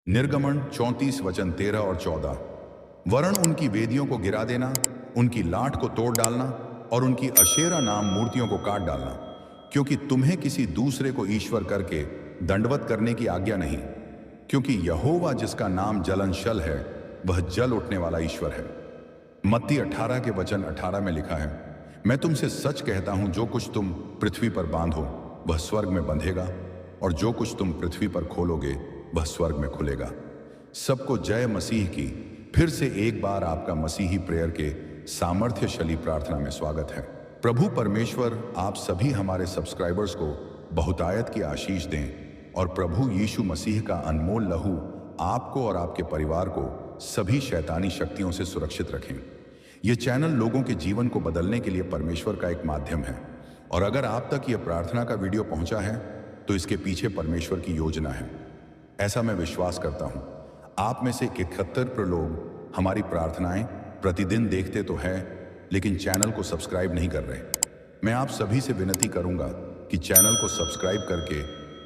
निर्गमन 34 वचन 13 और 14। वरन उनकी वेदियों को गिरा देना, उनकी लाठ को तोड़ डालना और उनकी अशेरा नाम मूर्तियों को काट डालना, क्योंकि तुम्हें किसी दूसरे को ईश्वर करके दंडवत करने की आज्ञा नहीं, क्योंकि यहोवा जिसका नाम जलनशल है वह जल उठने वाला ईश्वर है। मत्ती 18 के वचन 18 में लिखा है, मैं तुमसे सच कहता हूं, जो कुछ तुम पृथ्वी पर बांधो वह स्वर्ग में बंधेगा, और जो कुछ तुम पृथ्वी पर खोलोगे वह स्वर्ग में खुलेगा। सबको जय मसीह की फिर से एक बार आपका मसीही प्रेयर के सामर्थ्यशाली प्रार्थना में स्वागत है। प्रभु परमेश्वर आप सभी हमारे सब्सक्राइबर्स को बहुतायत की आशीष दें और प्रभु यीशु मसीह का अनमोल लहू आपको और आपके परिवार को सभी शैतानी शक्तियों से सुरक्षित रखें। यह चैनल लोगों के जीवन को बदलने के लिए परमेश्वर का एक माध्यम है, और अगर आप तक यह प्रार्थना का वीडियो पहुंचा है तो इसके पीछे परमेश्वर की योजना है, ऐसा मैं विश्वास करता हूं। आप में से 71 लोग हमारी प्रार्थनाएं प्रतिदिन देखते तो हैं, लेकिन चैनल को सब्सक्राइब नहीं कर रहे। मैं आप सभी से विनती करूंगा कि चैनल को सब्सक्राइब करके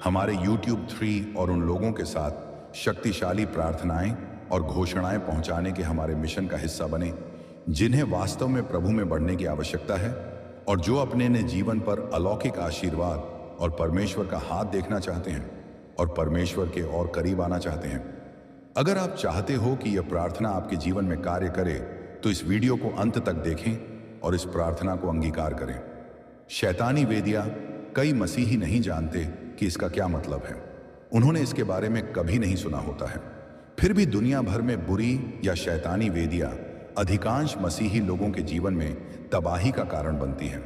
हमारे YouTube 3 और उन लोगों के साथ शक्तिशाली प्रार्थनाएं और घोषणाएं पहुंचाने के हमारे मिशन का हिस्सा बने, जिन्हें वास्तव में प्रभु में बढ़ने की आवश्यकता है और जो अपने ने जीवन पर अलौकिक आशीर्वाद और परमेश्वर का हाथ देखना चाहते हैं और परमेश्वर के और करीब आना चाहते हैं। अगर आप चाहते हो कि यह प्रार्थना आपके जीवन में कार्य करे तो इस वीडियो को अंत तक देखें और इस प्रार्थना को अंगीकार करें। शैतानी वेदियां, कई मसीही नहीं जानते कि इसका क्या मतलब है। उन्होंने इसके बारे में कभी नहीं सुना होता है। फिर भी दुनिया भर में बुरी या शैतानी वेदियां अधिकांश मसीही लोगों के जीवन में तबाही का कारण बनती हैं।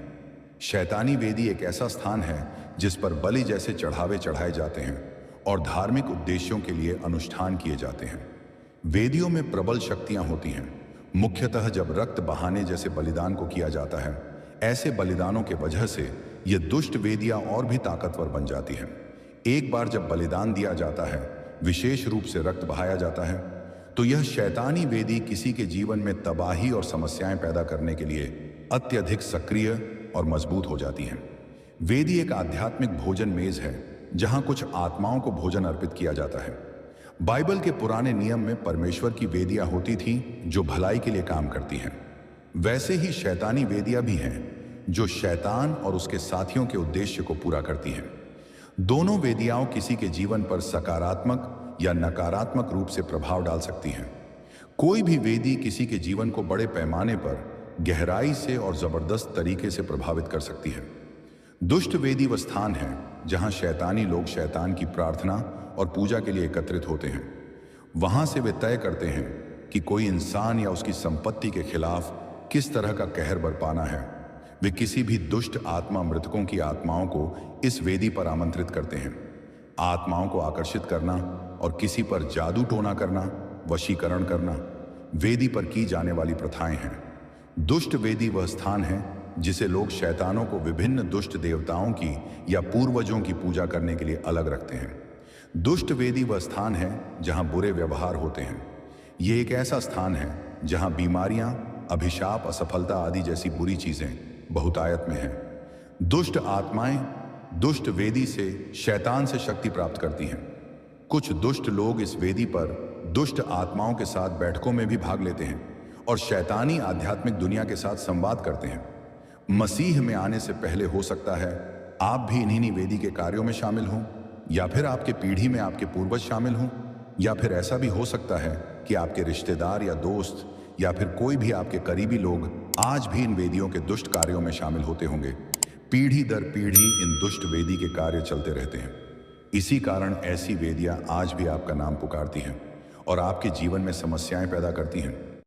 शैतानी वेदी एक ऐसा स्थान है जिस पर बलि जैसे चढ़ावे चढ़ाए जाते हैं और धार्मिक उद्देश्यों के लिए अनुष्ठान किए जाते हैं। वेदियों में प्रबल शक्तियां होती हैं, मुख्यतः जब रक्त बहाने जैसे बलिदान को किया जाता है। ऐसे बलिदानों के वजह से ये दुष्ट वेदियां और भी ताकतवर बन जाती हैं। एक बार जब बलिदान दिया जाता है, विशेष रूप से रक्त बहाया जाता है, तो यह शैतानी वेदी किसी के जीवन में तबाही और समस्याएं पैदा करने के लिए अत्यधिक सक्रिय और मजबूत हो जाती हैं। वेदी एक आध्यात्मिक भोजन मेज है जहां कुछ आत्माओं को भोजन अर्पित किया जाता है। बाइबल के पुराने नियम में परमेश्वर की वेदियां होती थी जो भलाई के लिए काम करती हैं। वैसे ही शैतानी वेदियां भी हैं जो शैतान और उसके साथियों के उद्देश्य को पूरा करती हैं। दोनों वेदियां किसी के जीवन पर सकारात्मक या नकारात्मक रूप से प्रभाव डाल सकती हैं। कोई भी वेदी किसी के जीवन को बड़े पैमाने पर गहराई से और जबरदस्त तरीके से प्रभावित कर सकती है। दुष्ट वेदी वह स्थान है जहां शैतानी लोग शैतान की प्रार्थना और पूजा के लिए एकत्रित होते हैं। वहां से वे तय करते हैं कि कोई इंसान या उसकी संपत्ति के खिलाफ किस तरह का कहर बरपाना है। वे किसी भी दुष्ट आत्मा मृतकों की आत्माओं को इस वेदी पर आमंत्रित करते हैं। आत्माओं को आकर्षित करना और किसी पर जादू टोना करना, वशीकरण करना वेदी पर की जाने वाली प्रथाएं हैं। दुष्ट वेदी वह स्थान है जिसे लोग शैतानों को विभिन्न दुष्ट देवताओं की या पूर्वजों की पूजा करने के लिए अलग रखते हैं। दुष्ट वेदी वह स्थान है जहां बुरे व्यवहार होते हैं। ये एक ऐसा स्थान है जहां बीमारियां, अभिशाप, असफलता आदि जैसी बुरी चीजें बहुतायत में हैं। दुष्ट आत्माएं दुष्ट वेदी से शैतान से शक्ति प्राप्त करती हैं। कुछ दुष्ट लोग इस वेदी पर दुष्ट आत्माओं के साथ बैठकों में भी भाग लेते हैं और शैतानी आध्यात्मिक दुनिया के साथ संवाद करते हैं। मसीह में आने से पहले हो सकता है आप भी इन्हीं वेदी के कार्यों में शामिल हों, या फिर आपके पीढ़ी में आपके पूर्वज शामिल हों, या फिर ऐसा भी हो सकता है कि आपके रिश्तेदार या दोस्त या फिर कोई भी आपके करीबी लोग आज भी इन वेदियों के दुष्ट कार्यों में शामिल होते होंगे। पीढ़ी दर पीढ़ी इन दुष्ट वेदी के कार्य चलते रहते हैं। इसी कारण ऐसी वेदियां आज भी आपका नाम पुकारती हैं और आपके जीवन में समस्याएं पैदा करती हैं।